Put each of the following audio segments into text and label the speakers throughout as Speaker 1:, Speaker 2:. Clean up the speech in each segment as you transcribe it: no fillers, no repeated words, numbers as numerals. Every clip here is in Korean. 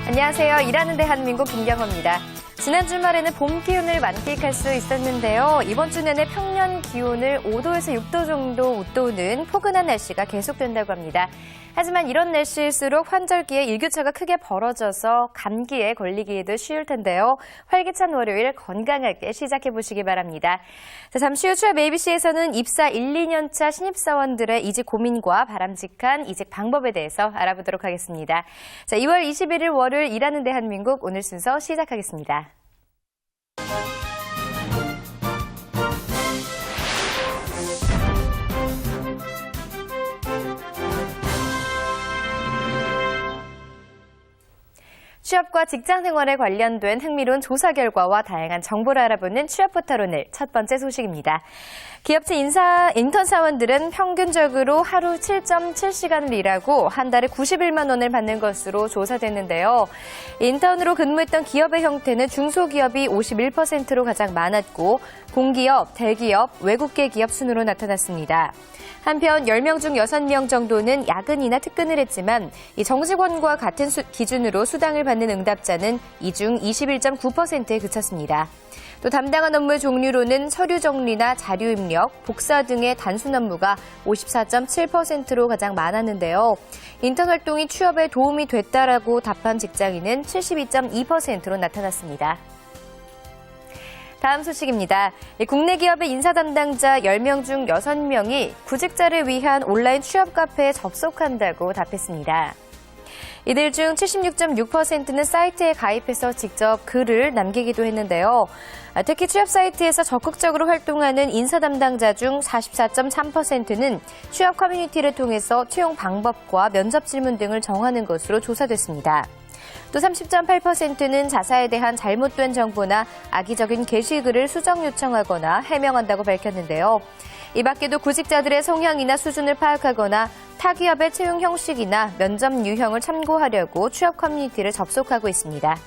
Speaker 1: 안녕하세요. 일하는 대한민국 김경호입니다. 지난 주말에는 봄 기운을 만끽할 수 있었는데요. 이번 주 내내 평년 기온을 5도에서 6도 정도 웃도는 포근한 날씨가 계속된다고 합니다. 하지만 이런 날씨일수록 환절기에 일교차가 크게 벌어져서 감기에 걸리기에도 쉬울 텐데요. 활기찬 월요일 건강하게 시작해보시기 바랍니다. 자, 잠시 후 취업 ABC에서는 입사 1, 2년차 신입사원들의 이직 고민과 바람직한 이직 방법에 대해서 알아보도록 하겠습니다. 자, 2월 21일 월요일 일하는 대한민국 오늘 순서 시작하겠습니다. 취업과 직장 생활에 관련된 흥미로운 조사 결과와 다양한 정보를 알아보는 취업 포털 오늘 첫 번째 소식입니다. 기업체 인턴 사원들은 평균적으로 하루 7.7시간을 일하고 한 달에 91만 원을 받는 것으로 조사됐는데요. 인턴으로 근무했던 기업의 형태는 중소기업이 51%로 가장 많았고 공기업, 대기업, 외국계 기업 순으로 나타났습니다. 한편 10명 중 6명 정도는 야근이나 특근을 했지만 이 정직원과 같은 기준으로 수당을 받는 응답자는 이 중 21.9%에 그쳤습니다. 또 담당한 업무 종류로는 서류 정리나 자료 입력, 복사 등의 단순 업무가 54.7%로 가장 많았는데요. 인턴 활동이 취업에 도움이 됐다라고 답한 직장인은 72.2%로 나타났습니다. 다음 소식입니다. 국내 기업의 인사 담당자 10명 중 6명이 구직자를 위한 온라인 취업 카페에 접속한다고 답했습니다. 이들 중 76.6%는 사이트에 가입해서 직접 글을 남기기도 했는데요. 특히 취업 사이트에서 적극적으로 활동하는 인사 담당자 중 44.3%는 취업 커뮤니티를 통해서 채용 방법과 면접 질문 등을 정하는 것으로 조사됐습니다. 또 30.8%는 자사에 대한 잘못된 정보나 악의적인 게시글을 수정 요청하거나 해명한다고 밝혔는데요. 이 밖에도 구직자들의 성향이나 수준을 파악하거나 타 기업의 채용 형식이나 면접 유형을 참고하려고 취업 커뮤니티를 접속하고 있습니다.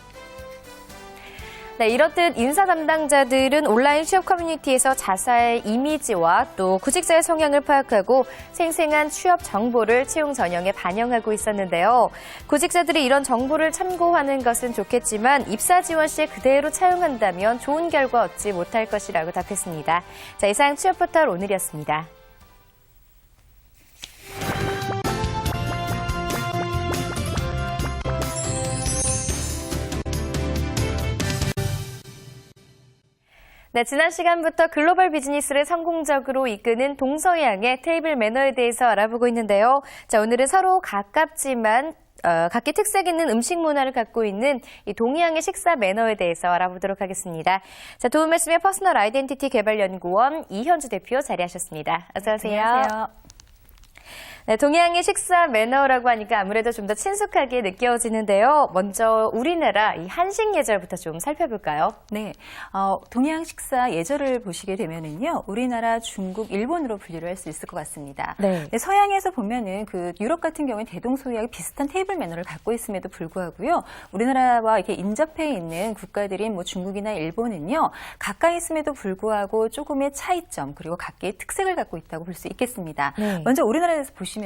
Speaker 1: 네, 이렇듯 인사 담당자들은 온라인 취업 커뮤니티에서 자사의 이미지와 또 구직자의 성향을 파악하고 생생한 취업 정보를 채용 전형에 반영하고 있었는데요. 구직자들이 이런 정보를 참고하는 것은 좋겠지만 입사 지원 시에 그대로 차용한다면 좋은 결과 얻지 못할 것이라고 답했습니다. 자, 이상 취업 포털 오늘이었습니다. 네, 지난 시간부터 글로벌 비즈니스를 성공적으로 이끄는 동서양의 테이블 매너에 대해서 알아보고 있는데요. 자, 오늘은 서로 가깝지만 각기 특색 있는 음식 문화를 갖고 있는 이 동양의 식사 매너에 대해서 알아보도록 하겠습니다. 자, 도움 말씀의 퍼스널 아이덴티티 개발연구원 이현주 대표 자리하셨습니다. 어서 오세요.
Speaker 2: 안녕하세요.
Speaker 1: 네, 동양의 식사 매너라고 하니까 아무래도 좀 더 친숙하게 느껴지는데요. 먼저 우리나라 이 한식 예절부터 좀 살펴볼까요?
Speaker 2: 네, 동양 식사 예절을 보시게 되면은요, 우리나라, 중국, 일본으로 분류를 할 수 있을 것 같습니다.
Speaker 1: 네.
Speaker 2: 네, 서양에서 보면은 그 유럽 같은 경우는 대동소이하고 비슷한 테이블 매너를 갖고 있음에도 불구하고요, 우리나라와 이렇게 인접해 있는 국가들인 뭐 중국이나 일본은요, 가까이 있음에도 불구하고 조금의 차이점 그리고 각기의 특색을 갖고 있다고 볼 수 있겠습니다.
Speaker 1: 네.
Speaker 2: 먼저 우리나라에서 보시면은요,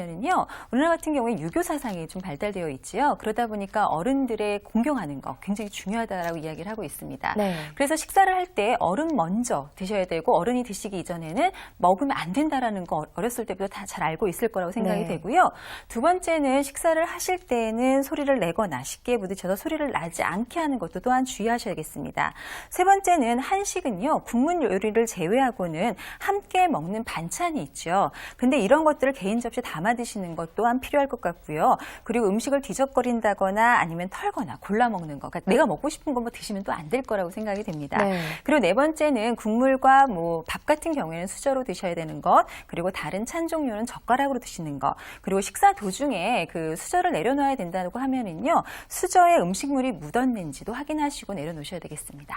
Speaker 2: 우리나라 같은 경우에 유교 사상이 좀 발달되어 있지요. 그러다 보니까 어른들의 공경하는 거 굉장히 중요하다라고 이야기를 하고 있습니다.
Speaker 1: 네.
Speaker 2: 그래서 식사를 할 때 어른 먼저 드셔야 되고 어른이 드시기 이전에는 먹으면 안 된다라는 거 어렸을 때부터 다 잘 알고 있을 거라고 생각이
Speaker 1: 네.
Speaker 2: 되고요. 두 번째는 식사를 하실 때는 소리를 내거나 식기에 부딪혀서 소리를 나지 않게 하는 것도 또한 주의하셔야겠습니다. 세 번째는 한식은요, 국물 요리를 제외하고는 함께 먹는 반찬이 있죠. 근데 이런 것들을 개인 접시에 담아 드시는 것 또한 필요할 것 같고요. 그리고 음식을 뒤적거린다거나 아니면 털거나 골라 먹는 거, 그러니까 내가 먹고 싶은 것만 드시면 또 안 될 거라고 생각이 됩니다.
Speaker 1: 네.
Speaker 2: 그리고 네 번째는 국물과 뭐 밥 같은 경우에는 수저로 드셔야 되는 것, 그리고 다른 찬 종류는 젓가락으로 드시는 것, 그리고 식사 도중에 그 수저를 내려놔야 된다고 하면은요, 수저에 음식물이 묻었는지도 확인하시고 내려놓으셔야 되겠습니다.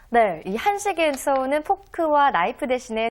Speaker 1: 네, 이 한식에서는 포크와 나이프 대신에